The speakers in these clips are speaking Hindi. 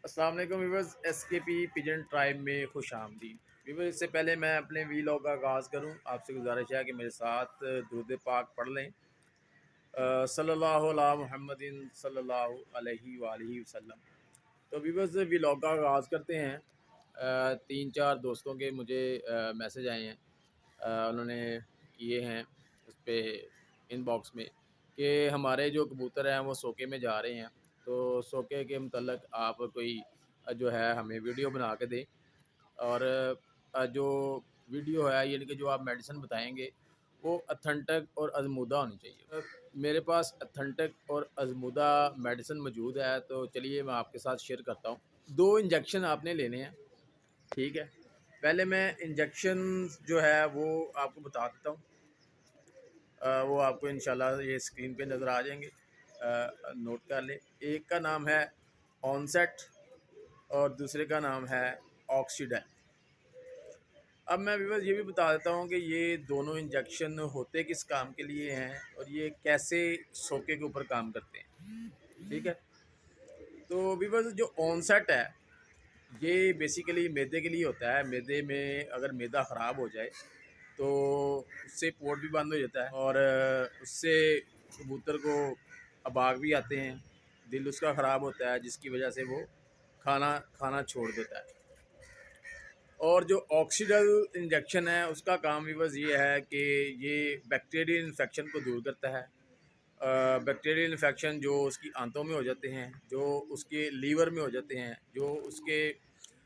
अस्सलाम वालेकुम व्यूअर्स, एसकेपी पिजन ट्राइब में खुश आमदीद। व्यूअर्स, इससे पहले मैं अपने वीलॉग का आगाज़ करूं, आपसे गुजारिश है कि मेरे साथ दुरूद पाक पढ़ लें। सल्लल्लाहु अला मुहम्मदिन सल्लल्लाहु अलैहि वालैहि वसल्लम। तो व्यूअर्स, वीलॉग का आगाज़ करते हैं। तीन चार दोस्तों के मुझे मैसेज आए हैं, उन्होंने किए हैं उस पर इनबॉक्स में कि हमारे जो कबूतर हैं वो सोके में जा रहे हैं। तो सोके के मतलब आप कोई जो है हमें वीडियो बना के दें। और जो वीडियो है यानी कि जो आप मेडिसिन बताएंगे वो अथेंटिक और आजमूदा होनी चाहिए। मेरे पास अथेंटिक और आजमूदा मेडिसिन मौजूद है, तो चलिए मैं आपके साथ शेयर करता हूँ। 2 इंजेक्शन आपने लेने हैं, ठीक है। पहले मैं इंजेक्शन जो है वो आपको बता देता हूँ। वो आपको इंशाल्लाह ये स्क्रीन पे नज़र आ जाएंगे, नोट कर लें। एक का नाम है ऑनसेट और दूसरे का नाम है ऑक्सीडेल। अब मैं व्यूअर्स ये भी बता देता हूँ कि ये दोनों इंजेक्शन होते किस काम के लिए हैं और ये कैसे सोके के ऊपर काम करते हैं, ठीक है। तो व्यूअर्स, जो ऑनसेट है ये बेसिकली मैदे के लिए होता है। मैदे में अगर मैदा ख़राब हो जाए तो उससे पोट भी बंद हो जाता है और उससे कबूतर को अबाक भी आते हैं, दिल उसका ख़राब होता है, जिसकी वजह से वो खाना खाना छोड़ देता है। और जो ऑक्सीडल इंजेक्शन है उसका काम भी बस ये है कि ये बैक्टीरियल इन्फेक्शन को दूर करता है। बैक्टीरियल इन्फेक्शन जो उसकी आंतों में हो जाते हैं, जो उसके लीवर में हो जाते हैं, जो उसके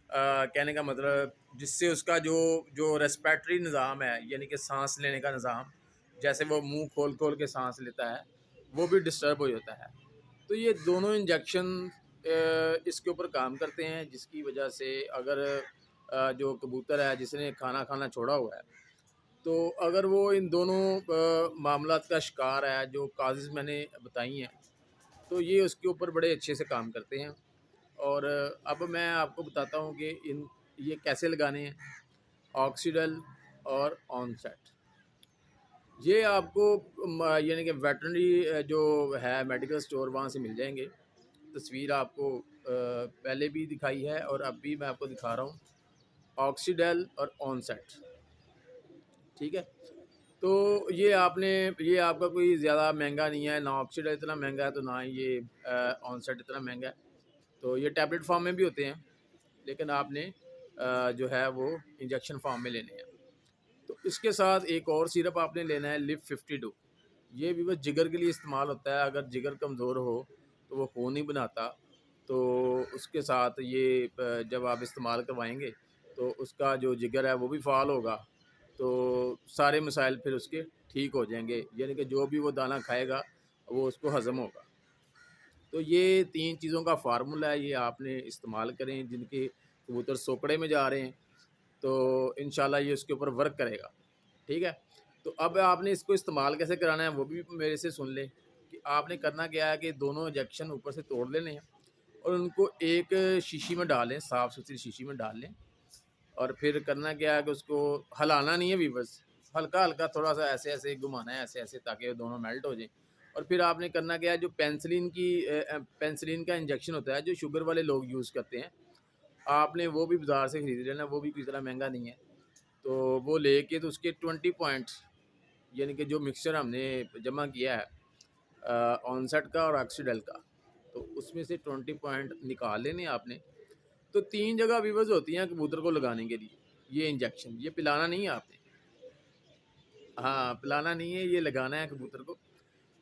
कहने का मतलब जिससे उसका जो जो रेस्पिरेटरी निज़ाम है यानी कि सांस लेने का निज़ाम, जैसे वो मुंह खोल खोल के सांस लेता है, वो भी डिस्टर्ब हो जाता है। तो ये दोनों इंजेक्शन इसके ऊपर काम करते हैं, जिसकी वजह से अगर जो कबूतर है जिसने खाना खाना छोड़ा हुआ है, तो अगर वो इन दोनों मामलात का शिकार है जो काजेज़ मैंने बताई हैं, तो ये उसके ऊपर बड़े अच्छे से काम करते हैं। और अब मैं आपको बताता हूँ कि इन ये कैसे लगाने हैं, ऑक्सीडल और ऑनसेट। ये आपको यानी कि वेटरनरी जो है मेडिकल स्टोर वहाँ से मिल जाएंगे। तस्वीर आपको पहले भी दिखाई है और अब भी मैं आपको दिखा रहा हूँ, ऑक्सीडल और ऑनसेट, ठीक है। तो ये आपका कोई ज़्यादा महंगा नहीं है, ना ऑक्सीडल इतना महंगा है तो ना ही ये ऑनसेट इतना महंगा है। तो ये टैबलेट फॉर्म में भी होते हैं, लेकिन आपने जो है वो इंजेक्शन फॉर्म में लेने हैं। तो इसके साथ एक और सिरप आपने लेना है, लिप 52। ये भी बस जिगर के लिए इस्तेमाल होता है। अगर जिगर कमज़ोर हो तो वो खून नहीं बनाता, तो उसके साथ ये जब आप इस्तेमाल करवाएंगे तो उसका जो जिगर है वो भी फ़ाल होगा, तो सारे मसाइल फिर उसके ठीक हो जाएंगे, यानी कि जो भी वो दाना खाएगा वो उसको हज़म होगा। तो ये 3 चीज़ों का फ़ार्मूला है, ये आपने इस्तेमाल करें जिनके कबूतर सोकड़े में जा रहे हैं, तो इंशाल्लाह ये उसके ऊपर वर्क करेगा, ठीक है। तो अब आपने इसको इस्तेमाल कैसे कराना है वो भी मेरे से सुन लें कि आपने करना क्या है कि दोनों इंजेक्शन ऊपर से तोड़ लेने हैं और उनको एक शीशी में डालें, साफ़ सुथरी शीशी में डाल लें। और फिर करना क्या है कि उसको हिलाना नहीं है भी, बस हल्का-हल्का थोड़ा-सा ऐसे-ऐसे घुमाना है, ऐसे-ऐसे, ताकि वो दोनों मेल्ट हो जाएँ। और फिर आपने करना क्या है, जो पेनिसिलिन का इंजेक्शन होता है जो शुगर वाले लोग यूज़ करते हैं, आपने वो भी बाज़ार से खरीद लेना, वो भी कोई इतना महंगा नहीं है। तो वो लेके तो उसके 20 पॉइंट्स, यानी कि जो मिक्सचर हमने जमा किया है ऑनसेट का और ऑक्सीडल का, तो उसमें से 20 पॉइंट निकाल लेने आपने। तो 3 जगह व्यूअर्स होती हैं कबूतर को लगाने के लिए ये इंजेक्शन, ये पिलाना नहीं है आपने। हाँ, पिलाना नहीं है, ये लगाना है कबूतर को।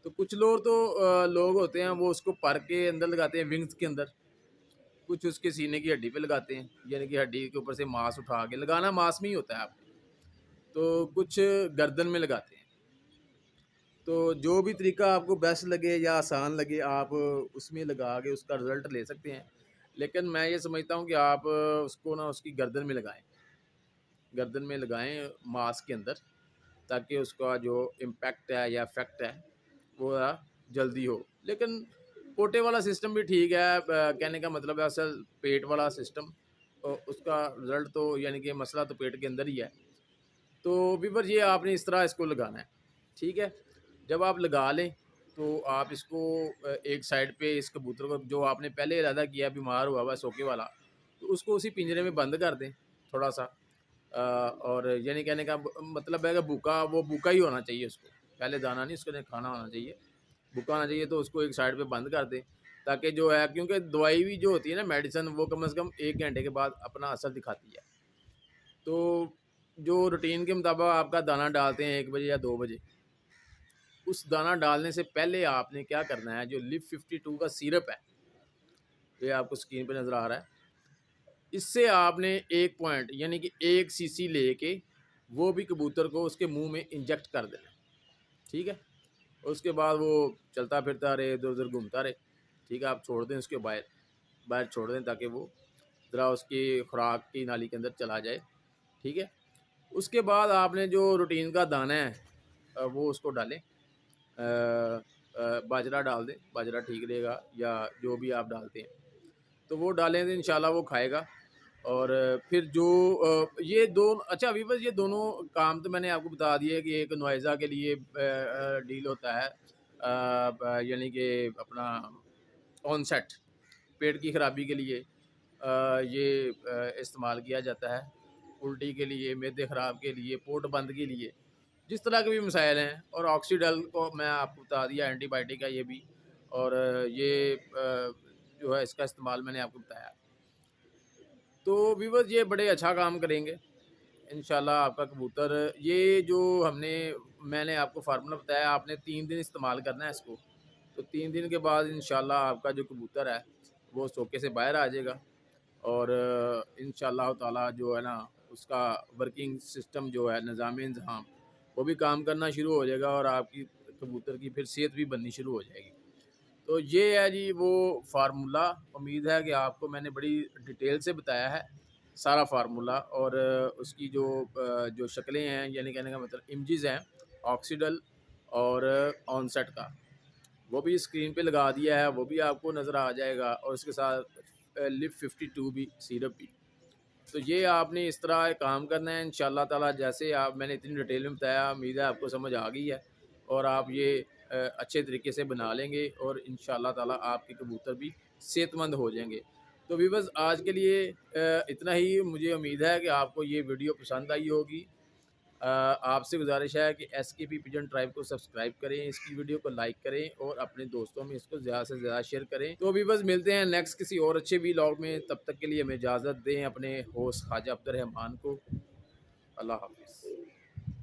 तो कुछ लोग होते हैं वो उसको पर के अंदर लगाते हैं, विंग्स के अंदर। कुछ उसके सीने की हड्डी पे लगाते हैं, यानी कि हड्डी के ऊपर से मांस उठा के लगाना, मांस में ही होता है आपने। तो कुछ गर्दन में लगाते हैं। तो जो भी तरीका आपको बेस्ट लगे या आसान लगे, आप उसमें लगा के उसका रिज़ल्ट ले सकते हैं। लेकिन मैं ये समझता हूँ कि आप उसको ना उसकी गर्दन में लगाएँ। गर्दन में लगाएँ मांस के अंदर, ताकि उसका जो इम्पैक्ट है या इफ़ेक्ट है वो जल्दी हो। लेकिन पोटे वाला सिस्टम भी ठीक है, कहने का मतलब है असल पेट वाला सिस्टम, उसका रिज़ल्ट तो यानी कि मसला तो पेट के अंदर ही है। तो व्यूअर, ये आपने इस तरह इसको लगाना है, ठीक है। जब आप लगा लें तो आप इसको एक साइड पे इस कबूतर को जो आपने पहले इरादा किया बीमार हुआ हुआ है सोके वाला, तो उसको उसी पिंजरे में बंद कर दें थोड़ा सा। और यानी कहने का मतलब है कि भूखा वो भूखा ही होना चाहिए उसको, पहले दाना नहीं उसको खाना होना चाहिए, भूखा होना चाहिए। तो उसको एक साइड पे बंद कर दें ताकि जो है, क्योंकि दवाई भी जो होती है ना मेडिसिन, वो कम से कम 1 घंटे के बाद अपना असर दिखाती है। तो जो रूटीन के मुताबिक आपका दाना डालते हैं 1 बजे या 2 बजे, उस दाना डालने से पहले आपने क्या करना है, जो लिव 52 का सिरप है, ये आपको स्क्रीन पे नज़र आ रहा है, इससे आपने 1 पॉइंट यानी कि 1 सीसी लेके वो भी कबूतर को उसके मुंह में इंजेक्ट कर देना, ठीक है। उसके बाद वो चलता फिरता रहे, इधर उधर घूमता रहे, ठीक है। आप छोड़ दें उसके बाहर बाहर छोड़ दें ताकि वो ज़रा उसकी खुराक की नाली के अंदर चला जाए, ठीक है। उसके बाद आपने जो रूटीन का दाना है वो उसको डालें, बाजरा डाल दें, बाजरा ठीक रहेगा, या जो भी आप डालते हैं तो वो डालें तो इंशाल्लाह वो खाएगा। और फिर जो ये दो, अच्छा अभी बस ये दोनों काम तो मैंने आपको बता दिए कि एक नोइज़ा के लिए डील होता है, यानी कि अपना ऑनसेट पेट की ख़राबी के लिए ये इस्तेमाल किया जाता है, उल्टी के लिए, मैदे ख़राब के लिए, पोट बंद के लिए, जिस तरह के भी मसाइल हैं। और ऑक्सीडल को मैं आपको बता दिया, एंटीबायोटिक है ये भी। और ये जो है इसका इस्तेमाल मैंने आपको बताया। तो व्यूअर्स ये बड़े अच्छा काम करेंगे इंशाल्लाह आपका कबूतर। ये जो मैंने आपको फार्मूला बताया, आपने 3 दिन इस्तेमाल करना है इसको। तो 3 दिन के बाद इंशाल्लाह आपका जो कबूतर है वो सोके से बाहर आ जाएगा। और इंशाल्लाह ताला जो है ना, उसका वर्किंग सिस्टम जो है, निज़ाम इंतज़ाम, वो भी काम करना शुरू हो जाएगा और आपकी कबूतर की फिर सेहत भी बननी शुरू हो जाएगी। तो ये है जी वो फार्मूला। उम्मीद है कि आपको मैंने बड़ी डिटेल से बताया है सारा फार्मूला। और उसकी जो शक्लें हैं, यानी कहने का मतलब इमेजेस हैं ऑक्सीडल और ऑनसेट का, वो भी स्क्रीन पे लगा दिया है, वो भी आपको नज़र आ जाएगा। और उसके साथ लिव 52 भी सिरप भी। तो ये आपने इस तरह काम करना है इंशाल्लाह ताला। जैसे आप मैंने इतनी डिटेल में बताया, उम्मीद है आपको समझ आ गई है और आप ये अच्छे तरीके से बना लेंगे और इंशाल्लाह ताला आपके कबूतर भी सेहतमंद हो जाएंगे। तो व्यूअर्स आज के लिए इतना ही। मुझे उम्मीद है कि आपको ये वीडियो पसंद आई होगी। आपसे गुजारिश है कि SKP पिजन ट्राइब को सब्सक्राइब करें, इसकी वीडियो को लाइक करें और अपने दोस्तों में इसको ज़्यादा से ज़्यादा शेयर करें। तो अभी बस मिलते हैं नेक्स्ट किसी और अच्छे व्लॉग में, तब तक के लिए हमें इजाज़त दें अपने होस्ट ख्वाजा अब्दुर रहमान को। अल्लाह हाफिज़।